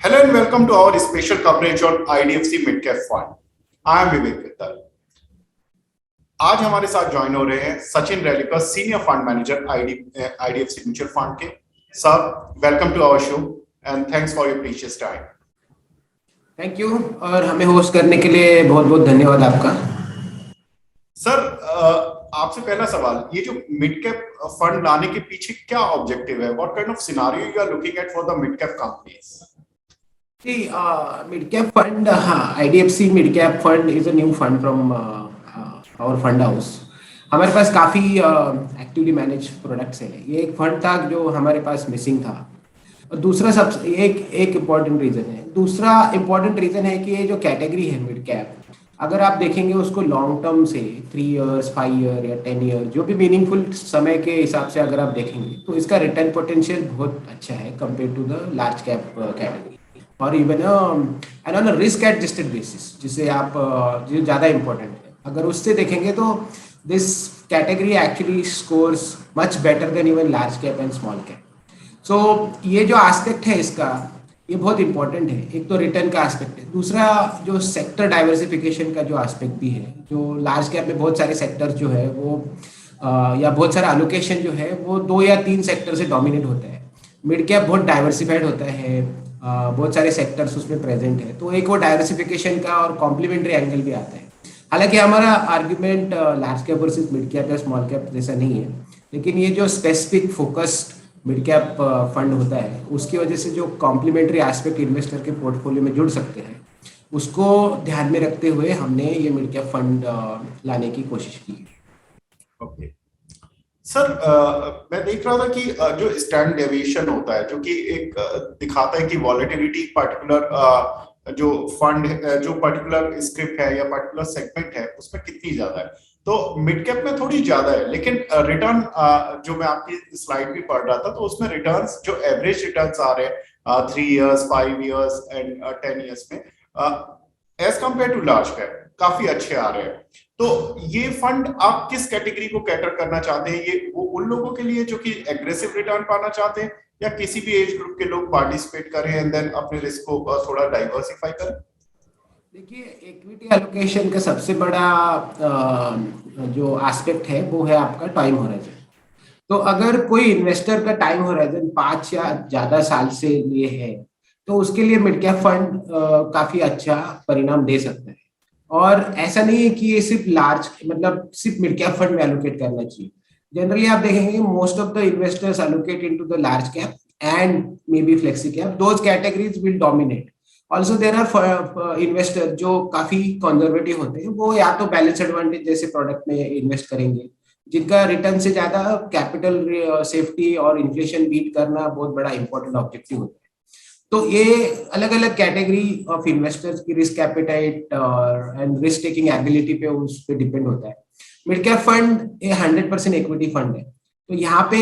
Hello and welcome to our special coverage on IDFC Midcap Fund. I am Vivek Vittal. आज हमारे साथ join हो रहे हैं Sachin Relekar, senior fund manager IDFC mutual fund के। Sir, welcome to our show and thanks for your precious time. Thank you और हमें host करने के लिए बहुत बहुत धन्यवाद आपका। सर, आपसे पहला सवाल, ये जो मिड कैप फंड लाने के पीछे क्या ऑब्जेक्टिव है? What kind of scenario you are looking at for the mid cap companies? Mid cap fund, हाँ, IDFC mid cap fund is a new fund from our fund house. हमारे पास काफ़ी actively manage products हैं। ये एक fund था जो हमारे पास मिसिंग था। और दूसरा सबसे एक इम्पॉर्टेंट रीज़न है। दूसरा इम्पॉर्टेंट रीज़न है कि ये जो कैटेगरी है मिड कैप, अगर आप देखेंगे उसको लॉन्ग टर्म से 3 इयर्स 5 ईयर या 10 ईयर, जो भी मीनिंगफुल समय के हिसाब से अगर आप देखेंगे तो इसका रिटर्न पोटेंशियल बहुत अच्छा है compare to the large cap category. और even and on risk adjusted basis, जिसे आप जो ज़्यादा इम्पोर्टेंट है, अगर उससे देखेंगे तो this category actually scores much better than even large cap and small cap. So ये जो एस्पेक्ट है इसका, ये बहुत इंपॉर्टेंट है। एक तो रिटर्न का एस्पेक्ट है, दूसरा जो सेक्टर डाइवर्सिफिकेशन का जो एस्पेक्ट भी है। जो लार्ज कैप में बहुत सारे सेक्टर्स जो है वो या बहुत सारा एलोकेशन जो है वो 2 या 3 सेक्टर से डोमिनेट होता है। मिड कैप बहुत डाइवर्सिफाइड होता है, बहुत सारे सेक्टर्स उसमें प्रेजेंट है, तो एक वो डाइवर्सिफिकेशन का और कॉम्प्लीमेंट्री एंगल भी आता है। हालांकि हमारा argument large cap versus mid cap या स्मॉल कैप जैसा नहीं है, लेकिन ये जो specific focused mid cap fund होता है उसकी वजह से जो कॉम्प्लीमेंट्री एस्पेक्ट इन्वेस्टर के पोर्टफोलियो में जुड़ सकते हैं, उसको ध्यान में रखते हुए हमने ये मिड कैप फंड लाने की कोशिश की। ओके सर, मैं देख रहा था कि जो स्टैंडर्ड डेविएशन होता है, जो कि एक दिखाता है कि वॉलेटिलिटी पर्टिकुलर जो फंड जो पर्टिकुलर स्क्रिप्ट है या पर्टिकुलर सेगमेंट है उसमें कितनी ज्यादा है, तो मिड कैप में थोड़ी ज्यादा है। लेकिन रिटर्न जो मैं आपकी स्लाइड भी पढ़ रहा था तो उसमें रिटर्न्स जो एवरेज रिटर्न्स आ रहे हैं 3 इयर्स 5 इयर्स एंड 10 इयर्स में as compare to large cap काफी अच्छे आ रहे हैं। तो ये फंड आप किस कैटेगरी को कैटर करना चाहते हैं? ये वो उन लोगों के लिए जो कि एग्रेसिव रिटर्न पाना चाहते हैं, या किसी भी एज ग्रुप के लोग पार्टिसिपेट करें एंड देन अपने रिस्क को थोड़ा डाइवर्सिफाई करें? देखिए, इक्विटी एलोकेशन का सबसे बड़ा जो एस्पेक्ट है वो है आपका टाइम होराइजन। तो अगर कोई इन्वेस्टर का टाइम होराइजन 5 या ज्यादा साल से लिए है तो उसके लिए मिड कैप फंड काफी अच्छा परिणाम दे सकता है। और ऐसा नहीं है कि ये सिर्फ लार्ज, मतलब सिर्फ मिड कैप फंड में एलोकेट करना चाहिए। जनरली आप देखेंगे most of the investors allocate into the large cap and may be flexi cap, those categories will dominate. Also there are investor जो काफी कंजर्वेटिव होते हैं, वो या तो बैलेंस एडवांटेज जैसे प्रोडक्ट में इन्वेस्ट करेंगे, जिनका रिटर्न से ज्यादा कैपिटल सेफ्टी और इन्फ्लेशन बीट करना बहुत बड़ा इंपॉर्टेंट ऑब्जेक्टिव होता है। तो ये अलग अलग कैटेगरी ऑफ इन्वेस्टर्स की risk appetite and risk taking ability पे उस पे डिपेंड होता है। मिड कैप फंड ये 100% इक्विटी फंड है। तो यहाँ पे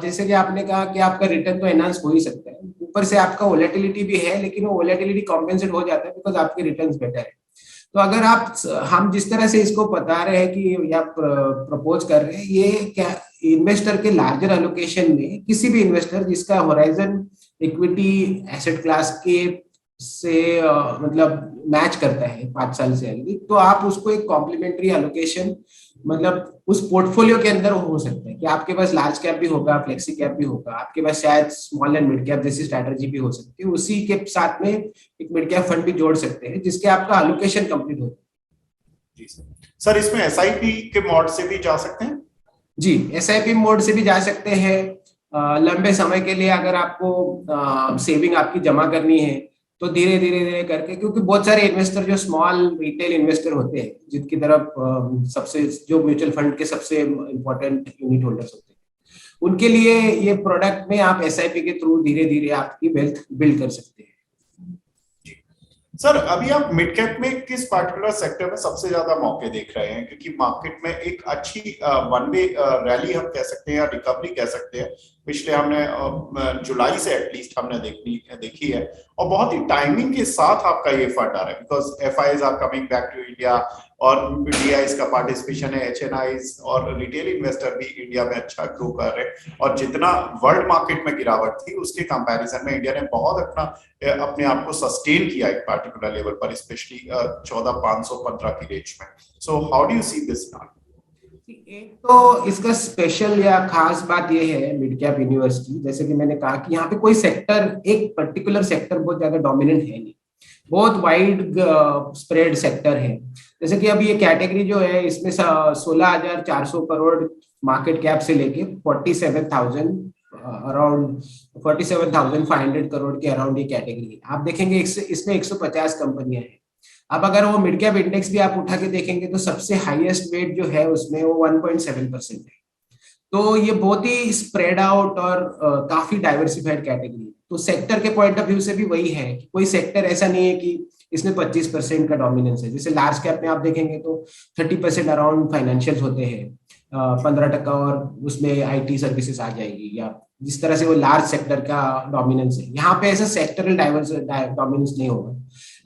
जैसे कि आपने कहा कि आपका रिटर्न तो एनहांस हो ही सकता है, ऊपर से आपका वोलेटिलिटी भी है, लेकिन वो वोलेटिलिटी कॉम्पेंसेट हो जाता है बिकॉज आपके रिटर्न्स बेटर है। तो अगर हम जिस तरह से इसको बता रहे हैं कि या प्रपोज कर रहे हैं, ये क्या इन्वेस्टर के लार्जर एलोकेशन में किसी भी इन्वेस्टर जिसका होराइजन इक्विटी एसेट क्लास के से मतलब मैच करता है 5 साल से अधिक, तो आप उसको एक कॉम्प्लीमेंट्री एलोकेशन मतलब उस पोर्टफोलियो के अंदर हो सकता है कि आपके पास लार्ज कैप भी होगा, फ्लेक्सी कैप भी होगा, आपके पास शायद स्मॉल एंड मिड कैप जैसी स्ट्रैटेजी भी हो सकती है। उसी के साथ में एक मिड कैप फंड भी जोड़ सकते हैं जिसके आपका एलोकेशन कंप्लीट हो। जी सर, इसमें एसआईपी के मोड से भी जा सकते हैं? जी, एसआईपी मोड से भी जा सकते हैं। लंबे समय के लिए अगर आपको सेविंग आपकी जमा करनी है तो धीरे धीरे धीरे करके, क्योंकि बहुत सारे इन्वेस्टर जो स्मॉल रिटेल इन्वेस्टर होते हैं जिनकी तरफ सबसे जो म्यूचुअल फंड के सबसे इम्पोर्टेंट यूनिट होल्डर्स होते हैं, उनके लिए ये प्रोडक्ट में आप एसआईपी के थ्रू धीरे धीरे आपकी वेल्थ बिल्ड कर सकते हैं। सर, अभी आप मिड कैप में किस पर्टिकुलर सेक्टर में सबसे ज्यादा मौके देख रहे हैं? क्योंकि मार्केट में एक अच्छी वन वे रैली हम कह सकते हैं या रिकवरी कह सकते हैं, पिछले हमने जुलाई से एटलीस्ट हमने देखी है, और बहुत ही टाइमिंग के साथ आपका ये फंड आ रहा है because FIs are coming back to India और डीआईज का पार्टिसिपेशन है, एचएनआईज और रिटेल इन्वेस्टर भी इंडिया में अच्छा ग्रो कर रहे हैं। और जितना वर्ल्ड मार्केट में गिरावट थी उसके कंपैरिजन में इंडिया ने बहुत अपने आप को सस्टेन किया एक पार्टिकुलर लेवल पर, स्पेशली 14,515 की रेंज में। So how do you see this now? एक तो इसका स्पेशल या खास बात यह है मिड कैप यूनिवर्सिटी, जैसे कि मैंने कहा कि यहाँ पे कोई सेक्टर, एक पर्टिकुलर सेक्टर बहुत ज्यादा डोमिनेंट है नहीं, बहुत वाइड स्प्रेड सेक्टर है। जैसे कि अभी ये कैटेगरी जो है इसमें 16,400 करोड़ मार्केट कैप से लेके 47,000 अराउंड 47,500 करोड़ के अराउंड ये कैटेगरी है। आप देखेंगे इसमें 150 कंपनियां हैं। अब अगर वो मिड कैप इंडेक्स भी आप उठा के देखेंगे तो सबसे हाईएस्ट वेट जो है उसमें वो 1.7% है। तो ये बहुत ही स्प्रेड आउट और काफी डाइवर्सिफाइड कैटेगरी है। तो सेक्टर के पॉइंट ऑफ व्यू से भी वही है कि कोई सेक्टर ऐसा नहीं है कि इसमें 25% का डोमिनेंस है। जैसे लार्ज कैप में आप देखेंगे तो 30% अराउंड फाइनेंशियल होते हैं, 15% और उसमें आईटी सर्विसेज आ जाएगी, या जिस तरह से वो लार्ज सेक्टर का डोमिनेंस है। यहाँ पे ऐसा सेक्टरल डोमिनेंस नहीं होगा।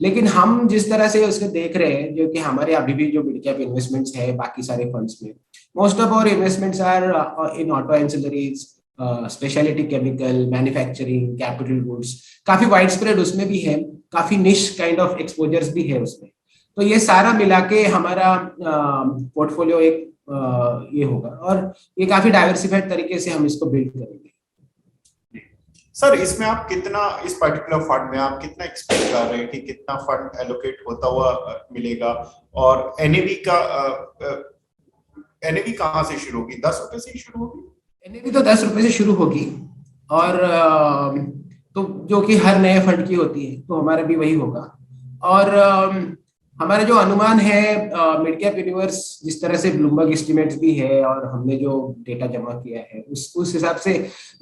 लेकिन हम जिस तरह से उसको देख रहे हैं, जो कि हमारे अभी भी जो मिड कैप इन्वेस्टमेंट्स है बाकी सारे फंड्स में, most of our investments are in auto ancillaries, specialty chemical, manufacturing, capital goods, काफी वाइड स्प्रेड उसमें भी है, काफी निश काइंड ऑफ एक्सपोजर्स भी है उसमें। तो ये सारा मिला के हमारा पोर्टफोलियो एक ये होगा, और ये काफी डाइवर्सिफाइड तरीके से हम इसको बिल्ड करेंगे। सर इसमें आप कितना, इस पर्टिकुलर फंड में आप कितना एक्सपेक्ट कर रहे हैं कि कितना फंड एलोकेट होता हुआ मिलेगा? और एनएवी कहाँ से शुरू होगी? 10 रुपए से ही शुरू होगी? एनएवी तो 10 रुपए से शुरू होगी, और तो जो कि हर नए फंड की होती है, तो हमारा भी वही होगा। और हमारा जो अनुमान है मिड कैप यूनिवर्स, जिस तरह से ब्लूमबर्ग एस्टिमेट्स भी है और हमने जो डेटा जमा किया है उस हिसाब से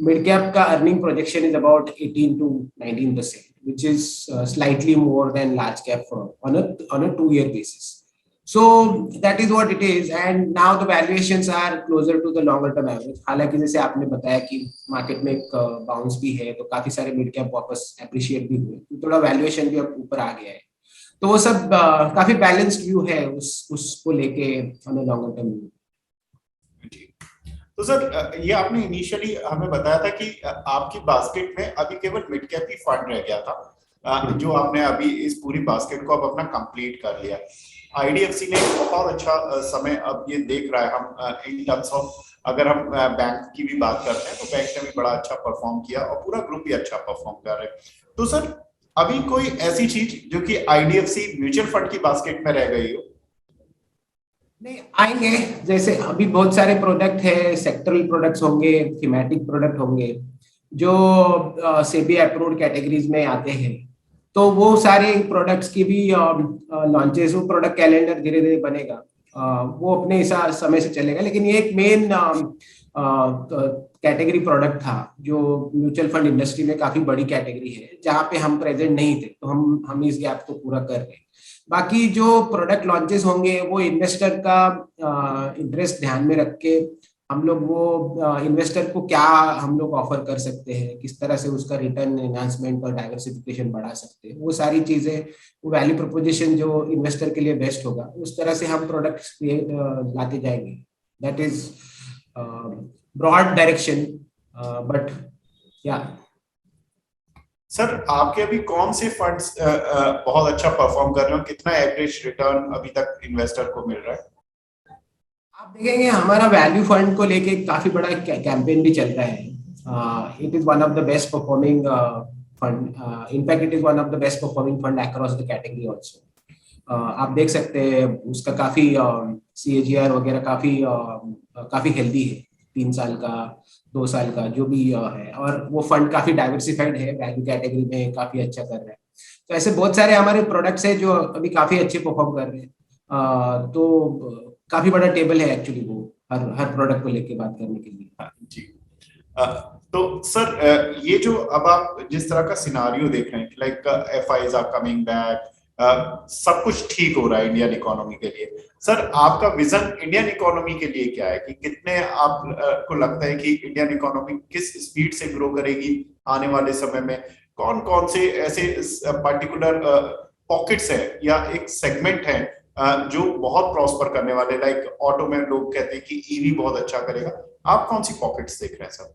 मिड कैप का earning projection is about 18 to 19%, which is slightly more than large cap firm on a 2-year basis. So that is what it is, and now the valuations are closer to the longer term average. हालांकि जैसे आपने बताया कि market में एक bounce भी है, तो काफी सारे मिड कैप वापस एप्रिशिएट भी हुए, तो थोड़ा वैल्यूएशन भी अब ऊपर आ गया है। तो वो सब काफी बैलेंस्ड व्यू है उसको लेके ऑन लॉन्गर टर्म व्यू। तो सर ये आपने इनिशियली हमें बताया था कि आपकी बास्केट में अभी केवल मिड कैप ही फंड रह गया था, जो आपने अभी इस पूरी बास्केट को अब अपना कंप्लीट कर लिया। आईडीएफसी ने बहुत अच्छा समय अब ये देख रहा है। हम इन टर्म्स ऑफ अगर हम बैंक की भी बात करते हैं तो बैंक ने भी बड़ा अच्छा परफॉर्म किया और पूरा ग्रुप भी अच्छा परफॉर्म कर रहे हैं। तो सर अभी कोई ऐसी चीज जो कि आईडीएफसी म्यूचुअल फंड की बास्केट में रह गई हो? नहीं, आएंगे। जैसे अभी बहुत सारे प्रोडक्ट है, सेक्टरल प्रोडक्ट्स होंगे, थीमेटिक प्रोडक्ट होंगे जो सेबी अप्रूव्ड कैटेगरीज में आते हैं। तो वो सारे प्रोडक्ट्स की भी लॉन्चेस, वो प्रोडक्ट कैलेंडर धीरे धीरे बनेगा, वो अपने समय से चलेगा। लेकिन ये एक मेन कैटेगरी प्रोडक्ट था जो म्यूचुअल फंड इंडस्ट्री में काफी बड़ी कैटेगरी है, जहाँ पे हम प्रेजेंट नहीं थे, तो हम इस गैप को पूरा कर रहे हैं। बाकी जो प्रोडक्ट लॉन्चेस होंगे वो इन्वेस्टर का इंटरेस्ट ध्यान में रख के हम लोग वो इन्वेस्टर को क्या हम लोग ऑफर कर सकते हैं, किस तरह से उसका रिटर्न एनहांसमेंट और डाइवर्सिफिकेशन बढ़ा सकते हैं, वो सारी चीजें, वो वैल्यू प्रोपोजिशन जो इन्वेस्टर के लिए बेस्ट होगा, उस तरह से हम प्रोडक्ट्स लाते जाएंगे। That is broad direction, but या सर आपके अभी कौन से फंड्स बहुत अच्छा परफॉर्म कर रहे हो? कितना एवरेज रिटर्न अभी तक इन्वेस्टर को मिल रहा है? आप देखेंगे हमारा वैल्यू फंड को लेके काफी बड़ा कैंपेन भी चल रहा है। It is one of the best performing fund, in fact it is one of the best performing fund across the category also. आप देख सकते हैं उसका काफी CAGR वगैरह काफी हेल्दी है, 3 साल का, 2 साल का जो भी है, और वो फंड काफी डाइवर्सिफाइड है, वैल्यू कैटेगरी में काफी अच्छा कर रहा है। तो ऐसे बहुत सारे हमारे प्रोडक्ट्स हैं जो अभी काफी अच्छे परफॉर्म कर रहे हैं। तो काफी बड़ा टेबल है एक्चुअली वो हर प्रोडक्ट को लेके बात करने के लिए। जी। तो सर ये जो अब आप जिस तरह का सिनारियो देख रहे हैं, like FIs are coming back, सब कुछ ठीक हो रहा है इंडियन इकोनॉमी के लिए, सर आपका विजन इंडियन इकोनॉमी के लिए क्या है? कि कितने आप को लगता है कि इंडियन इकोनॉमी किस स्पीड से ग्रो करेगी आने वाले समय में? कौन कौन से ऐसे पर्टिकुलर पॉकेट्स है या एक सेगमेंट है जो बहुत प्रॉस्पर करने वाले, लाइक ऑटो में लोग कहते हैं कि ईवी बहुत अच्छा करेगा, आप कौन सी पॉकेट्स देख रहे हैं सर?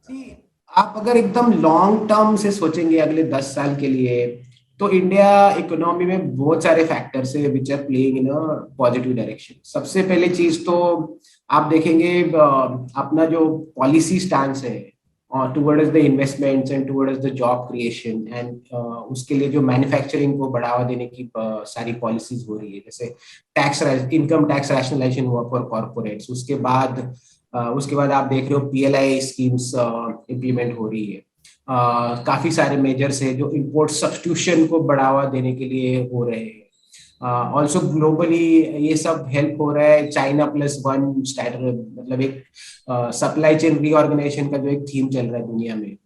See, आप अगर एकदम लॉन्ग टर्म से सोचेंगे अगले 10 साल के लिए, तो इंडिया इकोनॉमी में बहुत सारे फैक्टर्स है which are playing in a positive direction. सबसे पहले चीज तो आप देखेंगे अपना जो पॉलिसी स्टांस है towards the investments and towards the job creation and उसके लिए जो मैन्युफैक्चरिंग को बढ़ावा देने की सारी पॉलिसीज हो रही है, जैसे टैक्स इनकम टैक्स रैशनलाइजेशन हुआ फॉर कॉर्पोरेट्स, उसके बाद आप देख रहे हो पीएलआई स्कीम्स इम्प्लीमेंट हो रही है। काफी सारे मेजर्स है जो इंपोर्ट सब्स्टिट्यूशन को बढ़ावा देने के लिए हो रहे हैं। ऑल्सो ग्लोबली ये सब हेल्प हो रहा है, चाइना प्लस वन मतलब एक सप्लाई चेन रीऑर्गेनाइजेशन का जो एक थीम चल रहा है दुनिया में,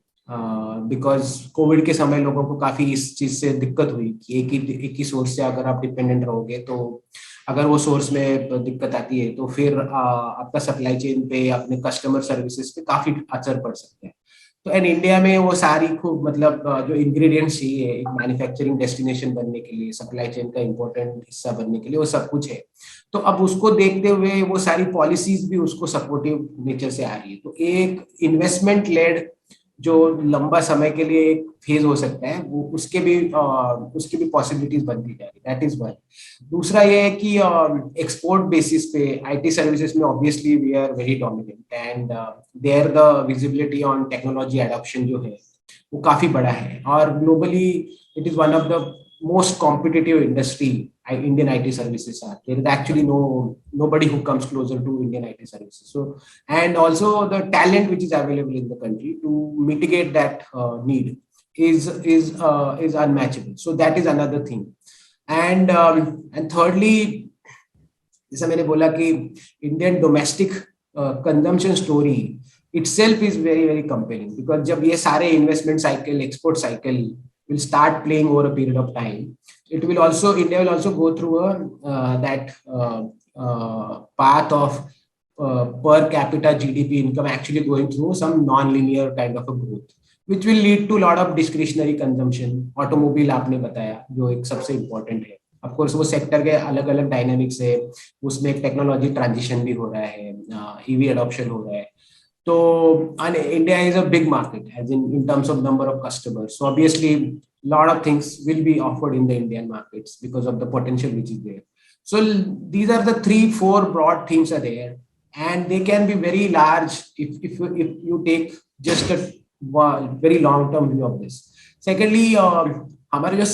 बिकॉज कोविड के समय लोगों को काफी इस चीज से दिक्कत हुई कि एक ही सोर्स से अगर आप डिपेंडेंट रहोगे, तो अगर वो सोर्स में दिक्कत आती है तो फिर आपका सप्लाई चेन पे, अपने कस्टमर सर्विसेज पे काफी असर पड़ सकता है। तो एंड इंडिया में वो सारी खूब मतलब जो इंग्रेडिएंट्स चाहिए एक मैन्युफैक्चरिंग डेस्टिनेशन बनने के लिए, सप्लाई चेन का इंपॉर्टेंट हिस्सा बनने के लिए, वो सब कुछ है। तो अब उसको देखते हुए वो सारी पॉलिसीज भी उसको सपोर्टिव नेचर से आ रही है। तो एक इन्वेस्टमेंट लेड जो लंबा समय के लिए एक फेज हो सकता है, वो उसके भी पॉसिबिलिटीज बनती जा रही है। That is one. दूसरा ये है कि एक्सपोर्ट बेसिस पे आईटी सर्विसेज में obviously we are very dominant and there the visibility on technology adoption जो है वो काफी बड़ा है, और globally it is one of the most competitive industry Indian IT services are. There is actually nobody who comes closer to Indian IT services. So, and also the talent which is available in the country to mitigate that need is unmatchable. So that is another thing. And thirdly, जैसा मैंने बोला कि Indian domestic consumption story itself is very very compelling, because जब ये सारे investment cycle, export cycle will start playing over a period of time, India will also go through that path of per capita GDP income actually going through some non-linear kind of a growth, which will lead to a lot of discretionary consumption. Automobile आपने बताया जो एक सबसे important है, of course वो sector के अलग अलग डायनामिक्स है, उसमें एक टेक्नोलॉजी ट्रांजिशन भी हो रहा है, ईवी एडॉप्शन हो रहा है। So, and India is a big market, as in terms of number of customers. So obviously, a lot of things will be offered in the Indian markets because of the potential which is there. So these are the 3-4 broad themes are there, and they can be very large if you take just a very long term view of this. Secondly, हमारे जो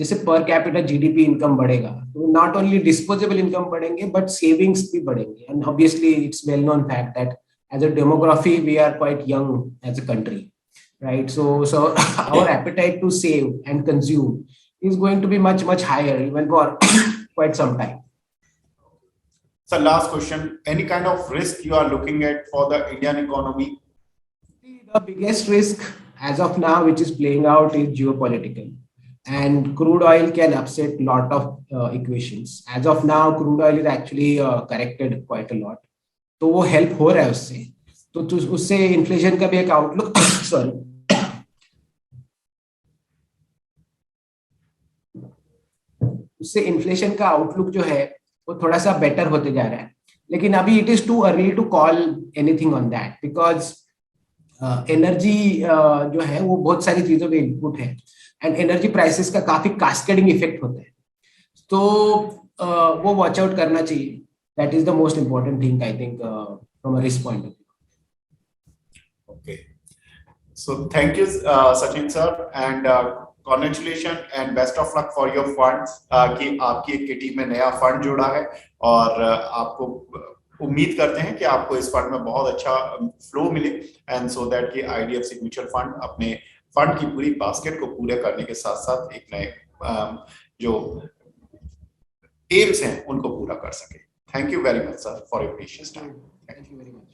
जैसे per capita GDP income बढ़ेगा, तो not only disposable income बढ़ेंगे, but savings भी बढ़ेंगे. And obviously, it's well known fact that as a demography, we are quite young as a country, right? So our appetite to save and consume is going to be much, much higher even for quite some time. So last question, any kind of risk you are looking at for the Indian economy? The biggest risk as of now, which is playing out, is geopolitical. And crude oil can upset a lot of equations. As of now, crude oil is actually corrected quite a lot. तो वो help हो रहा है उससे, तो उससे inflation का भी एक आउटलुक सॉरी उससे इन्फ्लेशन का आउटलुक जो है वो थोड़ा सा बेटर होते जा रहा है। लेकिन अभी it is too early to call anything on that, because energy जो है वो बहुत सारी चीजों पे इनपुट है, एंड एनर्जी प्राइसेस का काफी कास्केडिंग इफेक्ट होता है, तो वो वॉच आउट करना चाहिए। That is the most important thing, I think, from a risk point of view. Okay. So thank you, Sachin sir, and congratulations and best of luck for your funds. कि आपकी एक kitty में नया fund जुड़ा है, और आपको उम्मीद करते हैं कि आपको इस फंड में बहुत अच्छा फ्लो मिले, एंड सो दैट कि IDFC म्यूचुअल फंड अपने फंड की पूरी बास्केट को पूरे करने के साथ साथ एक नए जो एम्स हैं उनको पूरा कर सके। Thank you very much, sir, for your precious time. Thank you very much.